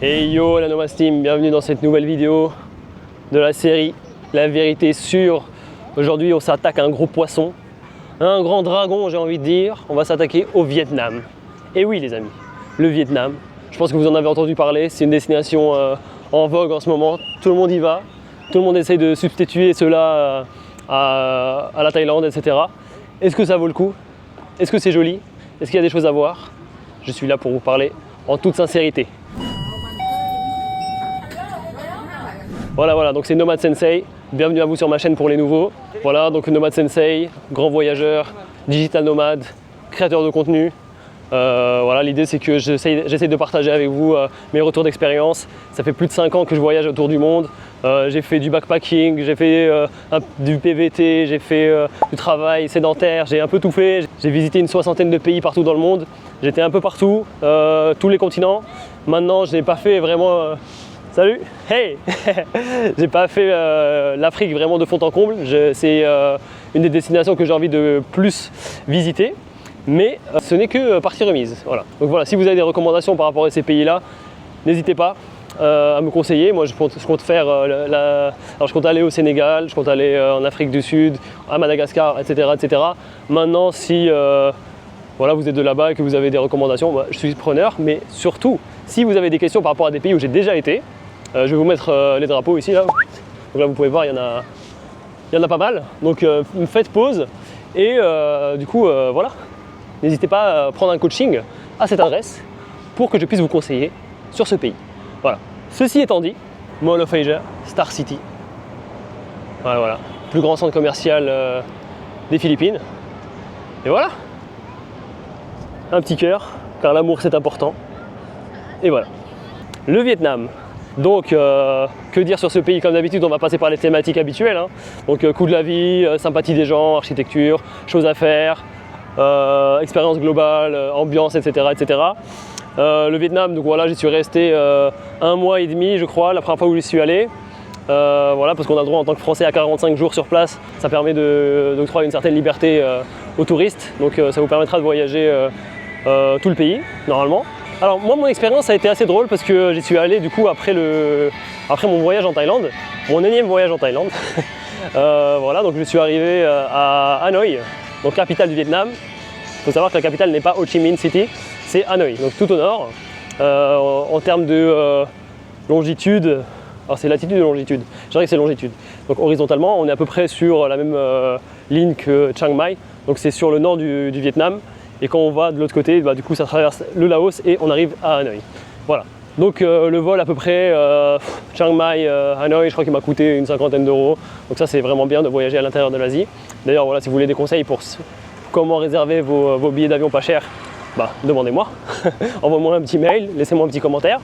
Hey yo la Nomads Team, bienvenue dans cette nouvelle vidéo de la série La vérité sûre. Aujourd'hui on s'attaque à un gros poisson, un grand dragon j'ai envie de dire. On va s'attaquer au Vietnam. Et oui les amis, le Vietnam, je pense que vous en avez entendu parler, c'est une destination en vogue en ce moment. Tout le monde y va, tout le monde essaye de substituer cela à la Thaïlande, etc. Est-ce que ça vaut le coup? Est-ce que c'est joli? Est-ce qu'il y a des choses à voir? Je suis là pour vous parler en toute sincérité. Voilà, donc c'est Nomad Sensei, bienvenue à vous sur ma chaîne pour les nouveaux. Voilà, donc Nomad Sensei, grand voyageur, digital nomade, créateur de contenu. Voilà, l'idée c'est que j'essaie de partager avec vous mes retours d'expérience. Ça fait plus de 5 ans que je voyage autour du monde. J'ai fait du backpacking, j'ai fait du PVT, j'ai fait du travail sédentaire, j'ai un peu tout fait. J'ai visité une 60aine de pays partout dans le monde. J'étais un peu partout, tous les continents. Maintenant, je n'ai pas fait vraiment... Salut, hey. J'ai pas fait l'Afrique vraiment de fond en comble. C'est une des destinations que j'ai envie de plus visiter. Mais ce n'est que partie remise. Voilà. Donc voilà, si vous avez des recommandations par rapport à ces pays-là, n'hésitez pas à me conseiller. Moi, je compte faire alors je compte aller au Sénégal, je compte aller en Afrique du Sud, à Madagascar, etc., etc. Maintenant, si voilà, vous êtes de là-bas et que vous avez des recommandations, je suis preneur. Mais surtout, si vous avez des questions par rapport à des pays où j'ai déjà été, je vais vous mettre les drapeaux ici là. Donc là, vous pouvez voir, il y en a pas mal. Donc faites pause et du coup, voilà. N'hésitez pas à prendre un coaching à cette adresse pour que je puisse vous conseiller sur ce pays. Voilà. Ceci étant dit, Mall of Asia, Star City. Voilà. Plus grand centre commercial des Philippines. Et voilà. Un petit cœur, car l'amour c'est important. Et voilà. Le Vietnam. Donc, que dire sur ce pays? Comme d'habitude, on va passer par les thématiques habituelles. Hein. Donc, coût de la vie, sympathie des gens, architecture, choses à faire. Expérience globale, ambiance, etc. Le Vietnam, donc voilà, j'y suis resté 1 mois et demi, je crois, la première fois où j'y suis allé. Voilà, parce qu'on a droit en tant que Français à 45 jours sur place. Ça permet d'octroyer une certaine liberté aux touristes. Donc ça vous permettra de voyager tout le pays, normalement. Alors moi, mon expérience a été assez drôle parce que j'y suis allé du coup après mon voyage en Thaïlande, mon énième voyage en Thaïlande. Voilà, donc je suis arrivé à Hanoï, donc capitale du Vietnam. Il faut savoir que la capitale n'est pas Ho Chi Minh City, c'est Hanoï, donc tout au nord. En termes de longitude, alors c'est latitude ou longitude? Je dirais que c'est longitude. Donc horizontalement, on est à peu près sur la même ligne que Chiang Mai, donc c'est sur le nord du Vietnam. Et quand on va de l'autre côté, du coup ça traverse le Laos et on arrive à Hanoï. Voilà. Donc le vol à peu près Chiang Mai, Hanoï, je crois qu'il m'a coûté une 50aine d'euros. Donc ça c'est vraiment bien de voyager à l'intérieur de l'Asie. D'ailleurs voilà, si vous voulez des conseils pour comment réserver vos billets d'avion pas chers, demandez-moi. Envoyez-moi un petit mail, laissez-moi un petit commentaire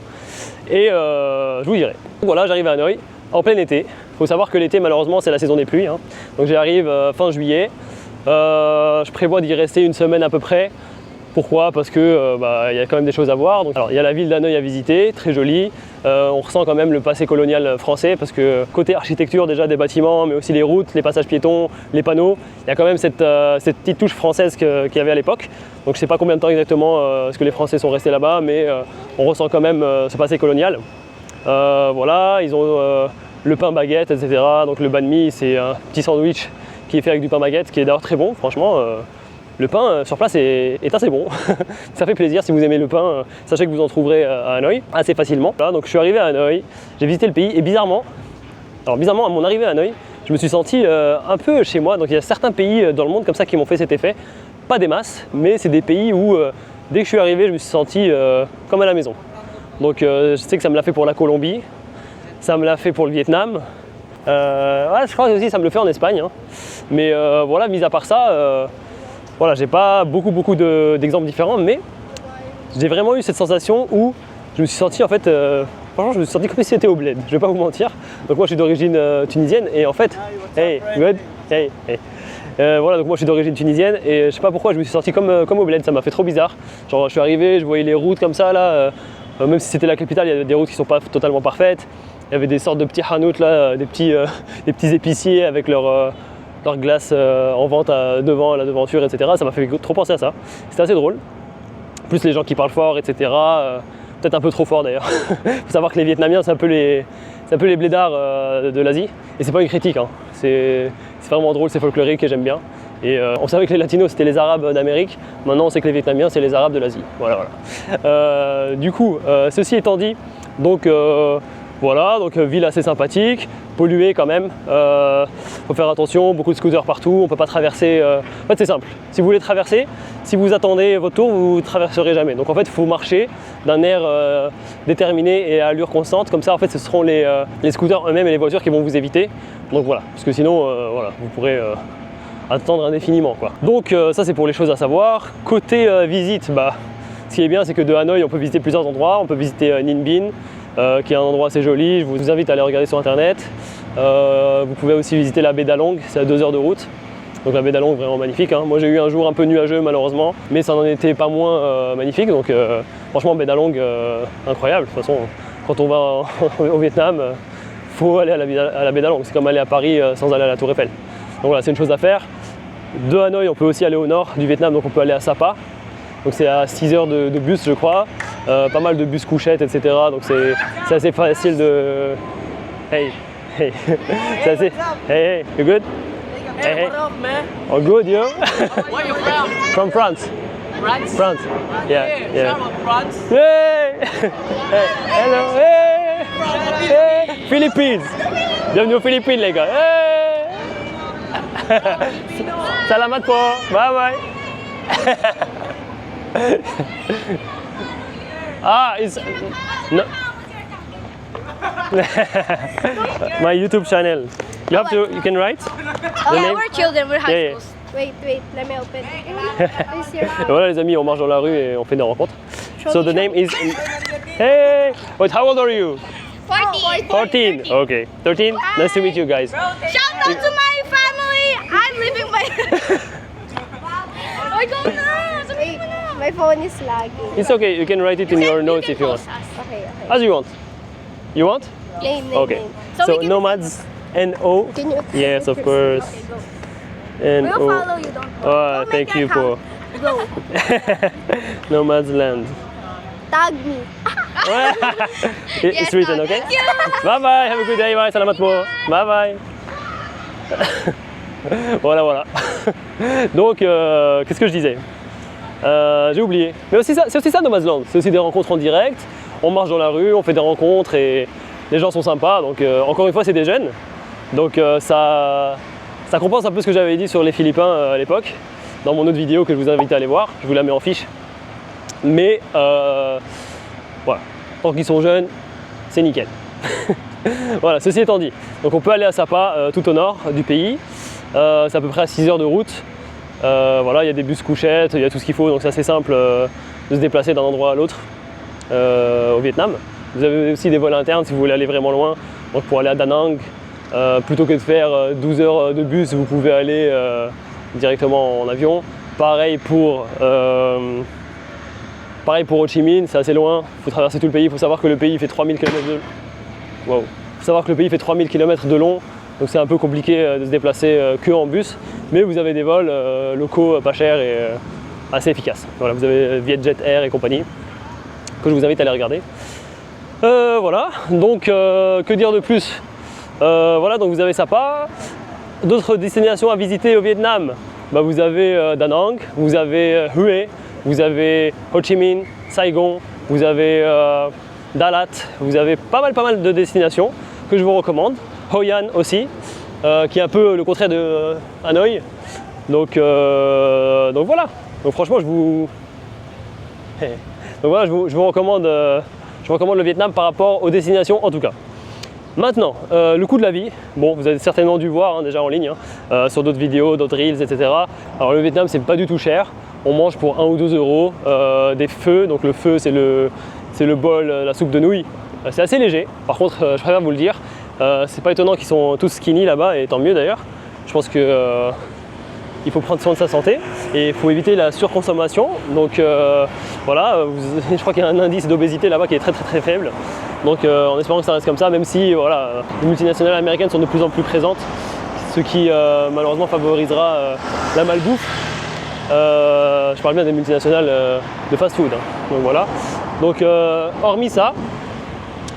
et je vous dirai. Voilà, j'arrive à Hanoï en plein été. Il faut savoir que l'été malheureusement c'est la saison des pluies. Hein. Donc j'arrive fin juillet. Je prévois d'y rester une semaine à peu près. Pourquoi? Parce que y a quand même des choses à voir. Donc, alors, il y a la ville d'Hanoï à visiter, très jolie. On ressent quand même le passé colonial français parce que côté architecture déjà des bâtiments, mais aussi les routes, les passages piétons, les panneaux, il y a quand même cette petite touche française qu'il y avait à l'époque. Donc je ne sais pas combien de temps exactement ce que les Français sont restés là-bas, mais on ressent quand même ce passé colonial. Voilà, ils ont le pain baguette, etc. Donc le banh mi, c'est un petit sandwich qui est fait avec du pain baguette, qui est d'ailleurs très bon, franchement. Le pain sur place est assez bon, ça fait plaisir. Si vous aimez le pain, sachez que vous en trouverez à Hanoï assez facilement. Voilà, donc je suis arrivé à Hanoï, j'ai visité le pays et bizarrement à mon arrivée à Hanoï, je me suis senti un peu chez moi. Donc il y a certains pays dans le monde comme ça qui m'ont fait cet effet, pas des masses, mais c'est des pays où dès que je suis arrivé, je me suis senti comme à la maison. Donc je sais que ça me l'a fait pour la Colombie, ça me l'a fait pour le Vietnam. Je crois aussi ça me le fait en Espagne. Hein. Mais voilà, mis à part ça, voilà, j'ai pas beaucoup d'exemples différents, mais j'ai vraiment eu cette sensation où je me suis senti en fait, franchement je me suis senti comme si c'était au bled, je vais pas vous mentir. Donc moi je suis d'origine tunisienne et en fait, hey, good, hey. Voilà, donc moi je suis d'origine tunisienne et je sais pas pourquoi je me suis senti comme au bled, ça m'a fait trop bizarre. Genre je suis arrivé, je voyais les routes comme ça là, même si c'était la capitale, il y a des routes qui sont pas totalement parfaites. Il y avait des sortes de petits hanout là, des petits épiciers avec leur glace en vente devant la devanture, etc. Ça m'a fait trop penser à ça. C'était assez drôle. Plus les gens qui parlent fort, etc. peut-être un peu trop fort d'ailleurs. Il faut savoir que les Vietnamiens, c'est un peu les blédards de l'Asie. Et c'est pas une critique, hein. C'est vraiment drôle, c'est folklorique et j'aime bien. Et on savait que les Latinos c'était les Arabes d'Amérique, maintenant on sait que les Vietnamiens c'est les Arabes de l'Asie. Voilà. Du coup, ceci étant dit, donc voilà, donc ville assez sympathique, polluée quand même. Faut faire attention, beaucoup de scooters partout, on peut pas traverser. En fait c'est simple, si vous voulez traverser, si vous attendez votre tour, vous ne traverserez jamais. Donc en fait il faut marcher d'un air déterminé et à allure constante, comme ça en fait ce seront les scooters eux-mêmes et les voitures qui vont vous éviter. Donc voilà, parce que sinon voilà, vous pourrez attendre indéfiniment quoi. Donc ça c'est pour les choses à savoir. Côté visite, bah, ce qui est bien c'est que de Hanoï on peut visiter plusieurs endroits. On peut visiter Ninh Binh qui est un endroit assez joli, je vous invite à aller regarder sur internet. Vous pouvez aussi visiter la baie d'Along, c'est à 2 heures de route. Donc la baie d'Along vraiment magnifique, hein. Moi j'ai eu un jour un peu nuageux malheureusement, mais ça n'en était pas moins magnifique. Donc franchement baie d'Along incroyable. De toute façon quand on va au Vietnam, faut aller à la baie d'Along. C'est comme aller à Paris sans aller à la Tour Eiffel. Donc voilà, c'est une chose à faire. De Hanoï, on peut aussi aller au nord du Vietnam, donc on peut aller à Sapa. Donc c'est à 6 heures de bus, je crois. Pas mal de bus couchettes, etc. Donc c'est assez facile de... Hey, hey. C'est assez... Hey, hey, you good? Hey, hey. What up, man? Oh, good, you? Where you from? From France. France? France. Yeah, yeah. Shout out France. Hey! Hey, hello, hey! Hey! Philippines! Bienvenue aux Philippines, les gars. Hey! Salamat po! Bye bye! Ah, it's no. My YouTube channel. You can write the Yeah, name. we're children, we're high Yeah, yeah. schools. Wait, let me open. Please here. Et voilà les amis, on marche dans la rue et on fait des rencontres. So the name is. Hey, wait, how old are you? 14. 14. Okay, 13. Nice to meet you guys. Shout out to my family. I'm living my. I don't know. Wait, my phone is lagging. It's okay. You can write it in your notes if you want. Okay, okay. As you want. You want? Name. Okay. So So we can- nomads. N-O. Can you? Yes, of course. Okay, go. N-O. We'll follow you. Don't. Oh, Don't thank make you that for count. Go. Nomads Land. Tag me. It's written, okay? Thank you. Bye bye, have a good day, bye, salamat po. Bye bye. Voilà. Donc, qu'est-ce que je disais? J'ai oublié. Mais aussi c'est aussi ça Nomadland. C'est aussi des rencontres en direct. On marche dans la rue, on fait des rencontres et les gens sont sympas. Donc, encore une fois, c'est des jeunes. Donc, ça compense un peu ce que j'avais dit sur les Philippins à l'époque, dans mon autre vidéo que je vous invite à aller voir. Je vous la mets en fiche. Mais voilà, tant qu'ils sont jeunes, c'est nickel. Voilà, ceci étant dit, donc on peut aller à Sapa tout au nord du pays. C'est à peu près à 6 heures de route. Voilà, il y a des bus couchettes, il y a tout ce qu'il faut, donc c'est assez simple de se déplacer d'un endroit à l'autre au Vietnam. Vous avez aussi des vols internes si vous voulez aller vraiment loin. Donc pour aller à Da Nang, plutôt que de faire 12 heures de bus, vous pouvez aller directement en avion. Pareil pour Ho Chi Minh, c'est assez loin, il faut traverser tout le pays. Il faut savoir que le pays fait 3000 km de... Wow. Faut savoir que le pays fait 3000 km de long, donc c'est un peu compliqué de se déplacer que en bus. Mais vous avez des vols locaux pas chers et assez efficaces. Voilà, vous avez Vietjet Air et compagnie, que je vous invite à aller regarder. Voilà, donc que dire de plus? Voilà, donc vous avez Sapa. D'autres destinations à visiter au Vietnam, bah, vous avez Da Nang, vous avez Hue, vous avez Ho Chi Minh, Saigon, vous avez Dalat, vous avez pas mal de destinations que je vous recommande. Hoi An aussi, qui est un peu le contraire de Hanoï. Donc voilà. Donc franchement, je vous recommande le Vietnam par rapport aux destinations en tout cas. Maintenant, le coût de la vie, bon, vous avez certainement dû voir déjà en ligne, sur d'autres vidéos, d'autres reels, etc. Alors le Vietnam, c'est pas du tout cher. On mange pour 1 ou 2 euros des feux. Donc le feu, c'est le bol, la soupe de nouilles. C'est assez léger. Par contre, je préfère vous le dire, c'est pas étonnant qu'ils sont tous skinny là-bas, et tant mieux d'ailleurs. Je pense que il faut prendre soin de sa santé et il faut éviter la surconsommation. Donc voilà, je crois qu'il y a un indice d'obésité là-bas qui est très faible. Donc en espérant que ça reste comme ça, même si voilà, les multinationales américaines sont de plus en plus présentes, ce qui malheureusement favorisera la malbouffe. Je parle bien des multinationales de fast-food, hein. Donc voilà. Donc hormis ça,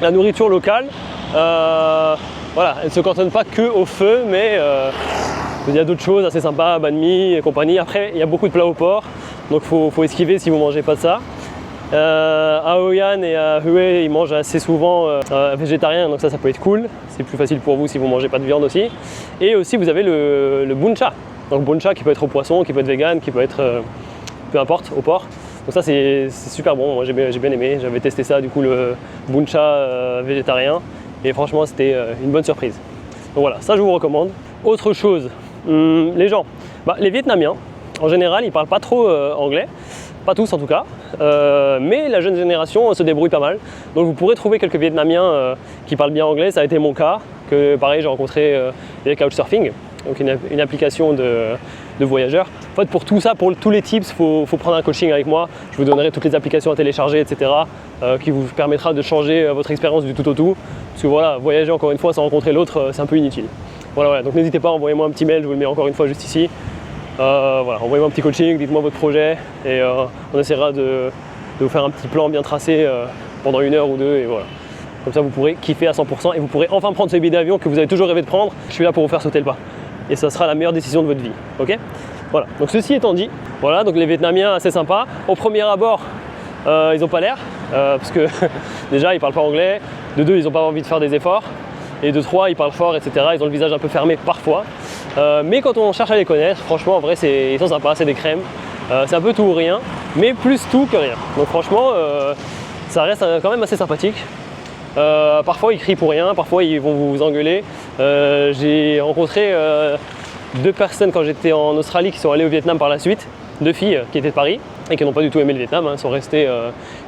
la nourriture locale, voilà, elle ne se cantonne pas que au feu, mais il y a d'autres choses assez sympas, banh mi et compagnie. Après, il y a beaucoup de plats au porc, donc faut esquiver si vous ne mangez pas de ça. À Hoi An et à Hue, ils mangent assez souvent végétarien, donc ça peut être cool. C'est plus facile pour vous si vous ne mangez pas de viande aussi. Et aussi, vous avez le bun cha. Donc bun cha qui peut être au poisson, qui peut être vegan, qui peut être peu importe, au porc. Donc ça c'est super bon, moi j'ai bien aimé, j'avais testé ça du coup le bun cha végétarien et franchement c'était une bonne surprise. Donc voilà, ça je vous recommande. Autre chose, les gens, les Vietnamiens en général ils parlent pas trop anglais, pas tous en tout cas, mais la jeune génération se débrouille pas mal. Donc vous pourrez trouver quelques Vietnamiens qui parlent bien anglais, ça a été mon cas, que pareil j'ai rencontré via Couchsurfing, donc une application de voyageurs. En fait, pour tout ça, pour tous les tips, il faut prendre un coaching avec moi. Je vous donnerai toutes les applications à télécharger, etc. Qui vous permettra de changer votre expérience du tout au tout. Parce que voilà, voyager encore une fois sans rencontrer l'autre, c'est un peu inutile. Voilà, donc n'hésitez pas, envoyez-moi un petit mail, je vous le mets encore une fois juste ici. Voilà, envoyez-moi un petit coaching, dites-moi votre projet et on essaiera de vous faire un petit plan bien tracé pendant 1 heure ou 2 et voilà. Comme ça, vous pourrez kiffer à 100% et vous pourrez enfin prendre ce billet d'avion que vous avez toujours rêvé de prendre. Je suis là pour vous faire sauter le pas. Et ça sera la meilleure décision de votre vie, ok? Voilà, donc ceci étant dit, voilà, donc les Vietnamiens assez sympas. Au premier abord, ils n'ont pas l'air, parce que déjà ils parlent pas anglais, de 2 ils n'ont pas envie de faire des efforts, et de 3 ils parlent fort, etc. Ils ont le visage un peu fermé parfois. Mais quand on cherche à les connaître, franchement en vrai ils sont sympas, c'est des crèmes. C'est un peu tout ou rien, mais plus tout que rien. Donc franchement, ça reste quand même assez sympathique. Parfois ils crient pour rien, parfois ils vont vous engueuler. J'ai rencontré 2 personnes quand j'étais en Australie qui sont allées au Vietnam par la suite, 2 filles qui étaient de Paris et qui n'ont pas du tout aimé le Vietnam, hein, sont restées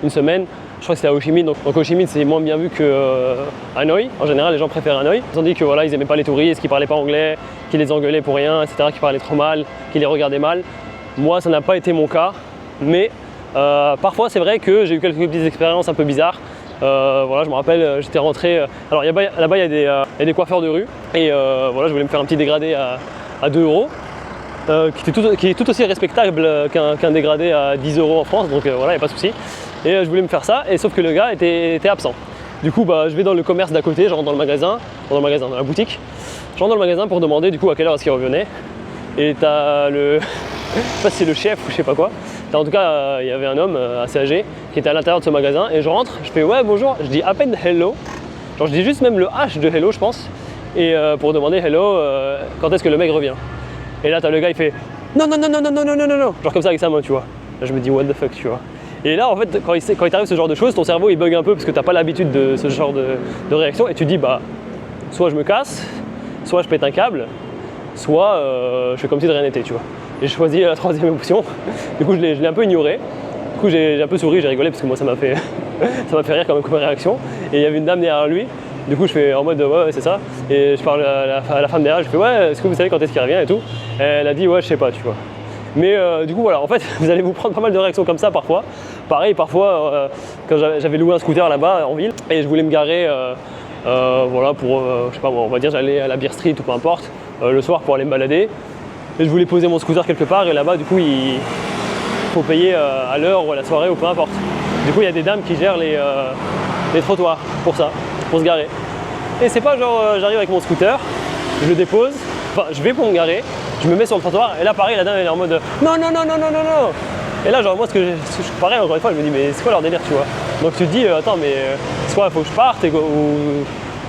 1 semaine. Je crois que c'était à Ho Chi Minh, donc Ho Chi Minh c'est moins bien vu que Hanoï. En général les gens préfèrent Hanoï. Ils ont dit que voilà, ils n'aimaient pas les touristes, qu'ils parlaient pas anglais, qu'ils les engueulaient pour rien, etc., qu'ils parlaient trop mal, qu'ils les regardaient mal. Moi ça n'a pas été mon cas, mais parfois c'est vrai que j'ai eu quelques petites expériences un peu bizarres. Voilà, je me rappelle, j'étais rentré. Alors là-bas, il y a des coiffeurs de rue. Et voilà, je voulais me faire un petit dégradé à 2 €, qui est tout aussi respectable qu'un dégradé à 10 € en France. Donc voilà, il n'y a pas de souci. Et je voulais me faire ça, et sauf que le gars était absent. Du coup, je vais dans le commerce d'à côté, je rentre dans le magasin, dans la boutique. Je rentre dans le magasin pour demander du coup à quelle heure est-ce qu'il revenait. Et t'as le. Je sais pas si c'est le chef ou je sais pas quoi. En tout cas, il y avait un homme assez âgé qui était à l'intérieur de ce magasin et je rentre, je fais ouais bonjour, je dis à peine hello, genre je dis juste même le H de hello je pense, et pour demander hello, quand est-ce que le mec revient. Et là t'as le gars il fait non, genre comme ça avec sa main tu vois. Là je me dis what the fuck tu vois. Et là en fait quand il t'arrive ce genre de choses, ton cerveau il bug un peu parce que t'as pas l'habitude de ce genre de réaction et tu te dis soit je me casse, soit je pète un câble, soit je fais comme si de rien n'était tu vois. J'ai choisi la 3e option, du coup je l'ai un peu ignoré, du coup j'ai un peu souri, j'ai rigolé parce que moi ça m'a fait rire quand même comme réaction, et il y avait une dame derrière lui, du coup je fais en mode ouais c'est ça, et je parle à la femme derrière, je fais ouais est-ce que vous savez quand est-ce qu'il revient et tout, et elle a dit ouais je sais pas tu vois. Mais du coup voilà, en fait vous allez vous prendre pas mal de réactions comme ça parfois, pareil parfois quand j'avais loué un scooter là-bas en ville, et je voulais me garer voilà pour, je sais pas on va dire j'allais à la Beer Street ou peu importe, le soir pour aller me balader. Et je voulais poser mon scooter quelque part et là-bas du coup il faut payer à l'heure ou à la soirée ou peu importe. Du coup il y a des dames qui gèrent les trottoirs pour ça, pour se garer. Et c'est pas genre j'arrive avec mon scooter, je le dépose, enfin je vais pour me garer, je me mets sur le trottoir et là pareil la dame elle est en mode non. Et là genre moi pareil encore une fois je me dis mais c'est quoi leur délire tu vois. Donc tu te dis attends mais soit il faut que je parte ou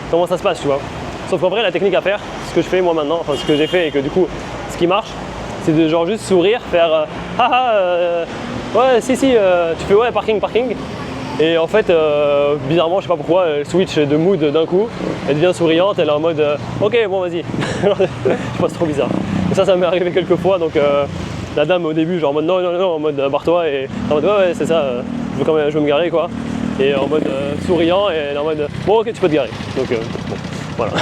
comment ça se passe tu vois. Sauf qu'en vrai la technique à faire, ce que je fais moi maintenant, enfin ce que j'ai fait et que du coup ce qui marche, c'est de genre juste sourire, faire ouais si tu fais ouais parking. Et en fait bizarrement je sais pas pourquoi elle switch de mood d'un coup, elle devient souriante, elle est en mode ok bon vas-y. Je sais pas c'est trop bizarre. Et ça m'est arrivé quelques fois donc la dame au début genre en mode non en mode barre-toi et en mode ouais c'est ça je veux me garer quoi. Et en mode souriant et elle est en mode bon ok tu peux te garer. Donc bon, voilà.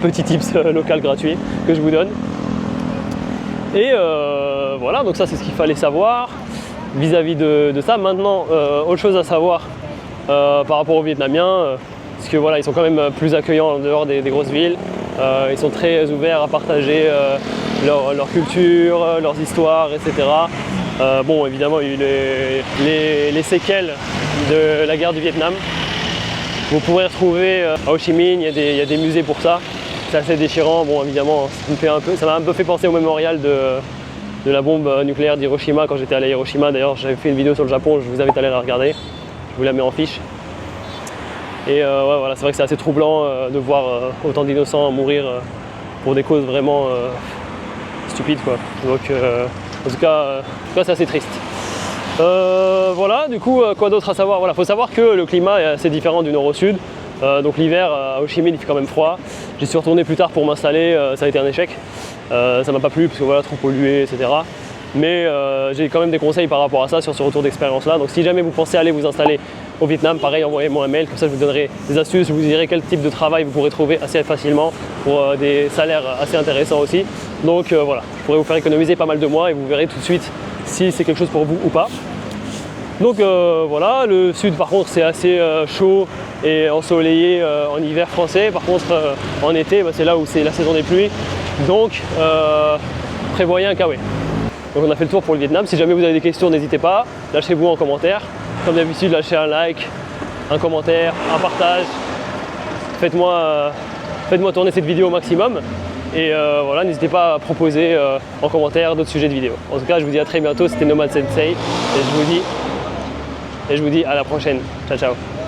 Petit tips local gratuit que je vous donne. Et voilà, donc ça c'est ce qu'il fallait savoir vis-à-vis de ça. Maintenant, autre chose à savoir par rapport aux Vietnamiens, parce que voilà, ils sont quand même plus accueillants en dehors des grosses villes. Ils sont très ouverts à partager leur culture, leurs histoires, etc. Bon, évidemment, il y a eu les séquelles de la guerre du Vietnam. Vous pourrez retrouver à Ho Chi Minh, il y a des musées pour ça. C'est assez déchirant, bon évidemment ça m'a un peu fait penser au mémorial de la bombe nucléaire d'Hiroshima quand j'étais allé à Hiroshima. D'ailleurs j'avais fait une vidéo sur le Japon, je vous invite à aller la regarder, je vous la mets en fiche. Et ouais, voilà, c'est vrai que c'est assez troublant de voir autant d'innocents mourir pour des causes vraiment stupides quoi. Donc en tout cas c'est assez triste. Voilà, du coup quoi d'autre à savoir? Voilà, faut savoir que le climat est assez différent du nord au sud. Donc l'hiver à Ho Chi Minh il fait quand même froid. J'y suis retourné plus tard pour m'installer, ça a été un échec. Ça m'a pas plu parce que voilà, trop pollué, etc. Mais j'ai quand même des conseils par rapport à ça sur ce retour d'expérience là. Donc si jamais vous pensez aller vous installer au Vietnam, pareil, envoyez-moi un mail, comme ça je vous donnerai des astuces, je vous dirai quel type de travail vous pourrez trouver assez facilement pour des salaires assez intéressants aussi. Donc voilà, je pourrais vous faire économiser pas mal de mois et vous verrez tout de suite si c'est quelque chose pour vous ou pas. Donc voilà, le sud par contre c'est assez chaud et ensoleillé en hiver français. Par contre en été c'est là où c'est la saison des pluies. Donc prévoyez un kawaii. Donc on a fait le tour pour le Vietnam. Si jamais vous avez des questions, n'hésitez pas, lâchez-vous en commentaire. Comme d'habitude, lâchez un like, un commentaire, un partage. Faites-moi tourner cette vidéo au maximum. Et voilà, n'hésitez pas à proposer en commentaire d'autres sujets de vidéo. En tout cas, je vous dis à très bientôt. C'était Nomad Sensei et je vous dis à la prochaine. Ciao ciao.